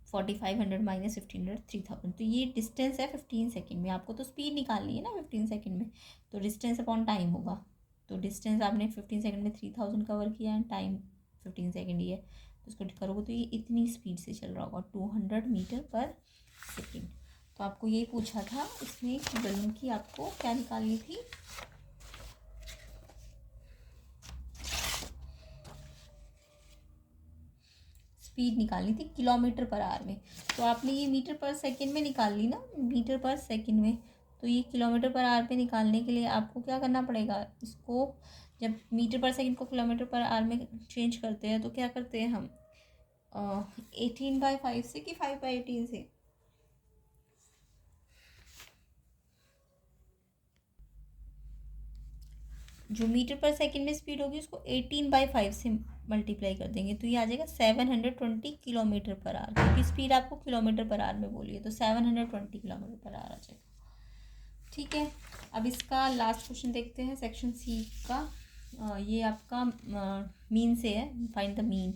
4500 माइनस 1500 3000, तो ये डिस्टेंस है 15 सेकेंड में। आपको तो स्पीड निकालनी है ना 15 सेकेंड में, तो डिस्टेंस अपॉन टाइम होगा। तो डिस्टेंस आपने 15 सेकेंड में 3000 कवर किया एंड टाइम 15 सेकेंड ही है, तो उसको करोगे तो ये इतनी स्पीड से चल रहा होगा 200 मीटर पर सेकेंड। तो आपको ये पूछा था इसमें कि बलून की आपको क्या निकालनी थी, स्पीड निकालनी थी किलोमीटर पर आवर में। तो आपने ये मीटर पर सेकंड में निकाल ली ना, मीटर पर सेकंड में, तो ये किलोमीटर पर आवर पे निकालने के लिए आपको क्या करना पड़ेगा, इसको जब मीटर पर सेकंड को किलोमीटर पर आवर में चेंज करते हैं तो क्या करते हैं हम 18/5 से कि 5/18 से, जो मीटर पर सेकंड में स्पीड होगी उसको 18/5 से मल्टीप्लाई कर देंगे, तो ये आ जाएगा 720 किलोमीटर पर आवर, क्योंकि स्पीड आपको किलोमीटर पर आवर में बोली है, तो 720 किलोमीटर पर आवर आ जाएगा। ठीक है, अब इसका लास्ट क्वेश्चन देखते हैं सेक्शन सी का। ये आपका मीन से है, find the mean,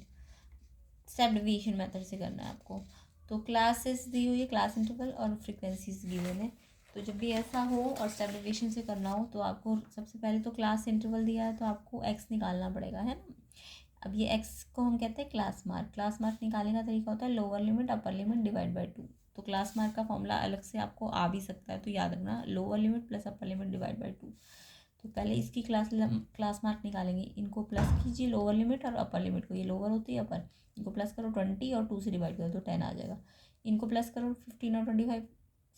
step division method से करना है आपको। तो क्लासेस दी हुई है, क्लास इंटरवल और फ्रीक्वेंसीज गिवन है। तो जब भी ऐसा हो और स्टेप डिवीजन से करना हो तो आपको सबसे पहले तो क्लास इंटरवल दिया है तो आपको एक्स निकालना पड़ेगा, है ना। अब ये एक्स को हम कहते हैं क्लास मार्क। क्लास मार्क निकालने का तरीका होता है lower limit upper limit divide by 2। तो क्लास मार्क का फॉर्मूला अलग से आपको आ भी सकता है, तो याद रखना lower limit plus upper limit divide by 2। तो पहले इसकी क्लास मार्क निकालेंगे, इनको प्लस कीजिए लोअर लिमिट और अपर लिमिट को, ये लोअर होती है अपर, इनको प्लस करो 20 और 2 से डिवाइड करो तो 10 आ जाएगा। इनको प्लस करो 15 और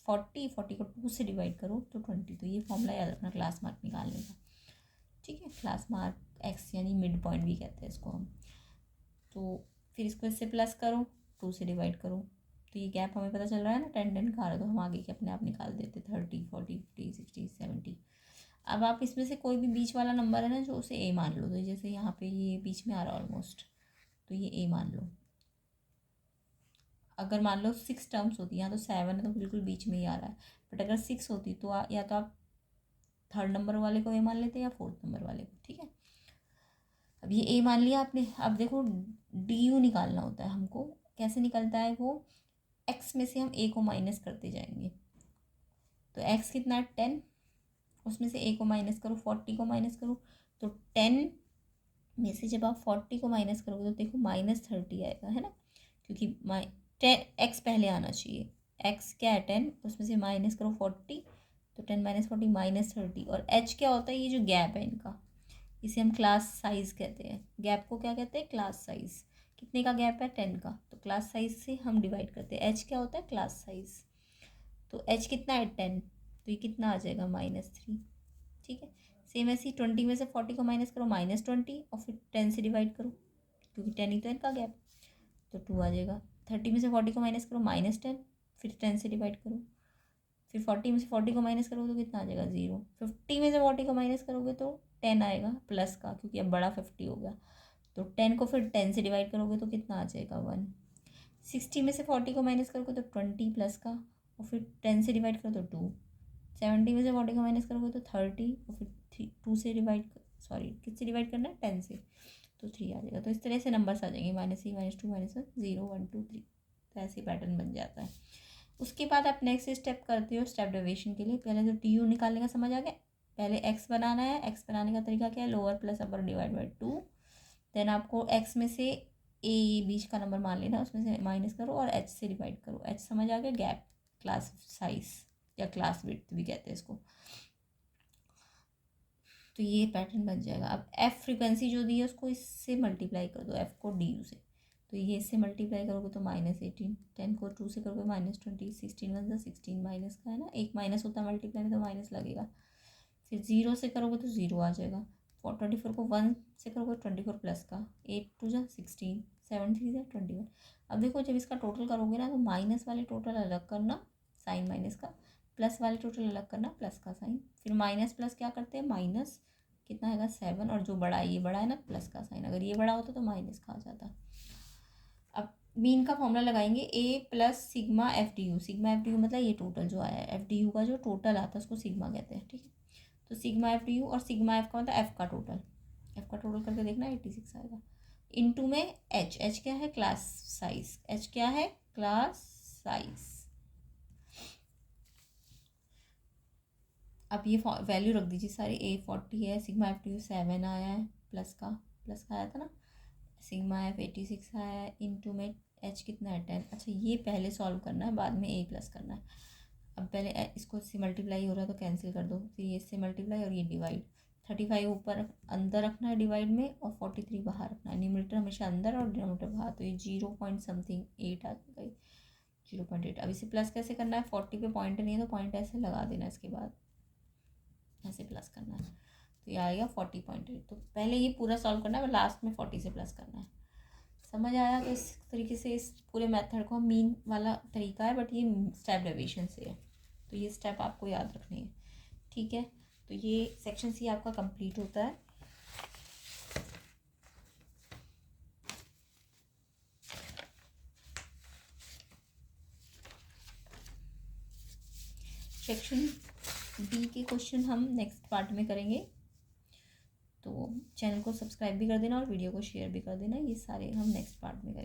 25 40 को 2 से डिवाइड करो तो 20। तो ये फॉर्मूला याद रखना क्लास मार्क निकालने का। ठीक है, क्लास मार्क एक्स यानी मिड पॉइंट भी कहते हैं इसको हम। तो फिर इसको इससे प्लस करो 2 से डिवाइड करो, तो ये गैप हमें पता चल रहा है ना 10 का आ रहा है, तो हम आगे के अपने आप निकाल देते 30 40 50 60 70। अब आप इसमें से कोई भी बीच वाला नंबर है ना जो उसे ए मान लो, तो जैसे यहाँ पे ये बीच में आ रहा है ऑलमोस्ट, तो ये ए मान लो। अगर मान लो 6 टर्म्स होती, यहाँ तो 7 है तो बिल्कुल बीच में ही आ रहा है, बट अगर 6 होती तो या तो आप थर्ड नंबर वाले को ए मान लेते या फोर्थ नंबर वाले को। ठीक है, अब ये ए मान लिया आपने। अब देखो डी यू निकालना होता है हमको, कैसे निकलता है वो, एक्स में से हम ए को माइनस करते जाएंगे। तो एक्स कितना है 10, उसमें से ए को माइनस करो 40 को माइनस करो, तो 10 में से जब आप 40 को माइनस करोगे तो देखो -30 आएगा, है ना, क्योंकि 10 एक्स पहले आना चाहिए। एक्स क्या है 10, उसमें से माइनस करो 40, तो 10 - 40 -30। और एच क्या होता है, ये जो गैप है इनका, इसे हम क्लास साइज कहते हैं। गैप को क्या कहते हैं, क्लास साइज। कितने का गैप है 10 का, तो क्लास साइज से हम डिवाइड करते हैं। एच क्या होता है, क्लास साइज। तो एच कितना है 10, तो ये कितना आ जाएगा -3। ठीक है, सेम ऐसे ही 20 में से 40 को माइनस करो -20 और फिर 10 से डिवाइड करो, क्योंकि 10 ही तो इनका गैप, तो 2 आ जाएगा। 30 में से 40 को माइनस करो -10, फिर 10 से डिवाइड करो, फिर 40 में से 40 को माइनस करोगे तो कितना आ जाएगा 0। 50 में से 40 को माइनस करोगे तो 10 आएगा प्लस का, क्योंकि अब बड़ा 50 हो गया। तो 10 को फिर 10 से डिवाइड करोगे तो कितना आ जाएगा 1। 60 में से 40 को माइनस करोगे तो 20 प्लस का, और फिर 10 से डिवाइड करो तो 2। 70 में से 40 को माइनस करोगे तो 30, और फिर 2 से डिवाइड, सॉरी किससे डिवाइड करना है 10 से, तो 3 आ जाएगा। तो इस तरह से नंबर्स आ जाएंगे -3 -2 -1 0 1 2 3, तो ऐसे पैटर्न बन जाता है। उसके बाद आप नेक्स्ट स्टेप करते हो स्टेप डेविएशन के लिए। पहले तो डी यू निकालने का समझ आ गया, पहले एक्स बनाना है। एक्स बनाने का तरीका क्या है, lower plus upper divide by 2। Then आपको एक्स में से ए बीच का नंबर मान लेना, उसमें से माइनस करो और एच से डिवाइड करो। एच समझ आ गया, गैप, क्लास साइज या क्लास विड्थ भी कहते हैं इसको। तो ये पैटर्न बन जाएगा। अब एफ फ्रीक्वेंसी जो दी है उसको इससे मल्टीप्लाई कर दो, एफ को डी यू से, तो ये इससे मल्टीप्लाई करोगे तो -18। 10 को 2 से करोगे -20, 16 1 16 माइनस का है ना, एक माइनस होता है मल्टीप्लाई में तो माइनस लगेगा। फिर 0 से करोगे तो 0 आ जाएगा। 24 को 1 से करोगे 24 प्लस का, 8 2 जा 16, 7 3 से 21। अब देखो जब इसका टोटल करोगे ना तो माइनस वाले टोटल अलग करना साइन माइनस का, प्लस वाले टोटल अलग करना प्लस का साइन, फिर माइनस प्लस क्या करते हैं माइनस कितना आएगा 7, और जो बड़ा है ये बड़ा है ना प्लस का साइन, अगर ये बड़ा होता तो माइनस का आ जाता। अब मीन का फॉर्मूला लगाएंगे A plus sigma F D U. Sigma F D U मतलब ये टोटल जो आया है, एफ डी यू का जो टोटल आता है उसको सिग्मा कहते हैं, ठीक है। तो सिग्मा एफ डी यू, और सिग्मा एफ का मतलब एफ का टोटल, एफ का टोटल करके देखना 86 आएगा। इनटू में एच, एच क्या है क्लास साइज, एच क्या है क्लास साइज। अब ये वैल्यू रख दीजिए सारी, ए 40 है, सिग्मा एफ डी यू 7 आया है प्लस का आया था ना, सिग्मा एफ 86 आया है, इनटू में एच कितना है 10। अच्छा ये पहले सॉल्व करना है, बाद में ए प्लस करना है। अब पहले इसको इससे मल्टीप्लाई हो रहा है तो कैंसिल कर दो, फिर ये इससे मल्टीप्लाई और ये डिवाइड, 35 ऊपर अंदर रखना है डिवाइड में और 43 बाहर रखना है, न्यूमरेटर हमेशा अंदर और डिनोमिनेटर बाहर, तो ये 0 पॉइंट समथिंग 8 आ गई, 0.8। अब इसे प्लस कैसे करना है, 40 पे पॉइंट नहीं है तो पॉइंट ऐसे लगा देना, इसके बाद ऐसे प्लस करना है, तो ये आएगा 40.8। तो पहले ये पूरा सॉल्व करना है और लास्ट में 40 से प्लस करना है। समझ आया? तो इस तरीके से इस पूरे मेथड को मीन वाला तरीका है, बट ये स्टेप डेविएशन से है, तो ये स्टेप आपको याद रखने हैं, ठीक है। तो ये सेक्शन सी आपका कंप्लीट होता है। सेक्शन बी के क्वेश्चन हम नेक्स्ट पार्ट में करेंगे, तो चैनल को सब्सक्राइब भी कर देना और वीडियो को शेयर भी कर देना, ये सारे हम नेक्स्ट पार्ट में करेंगे।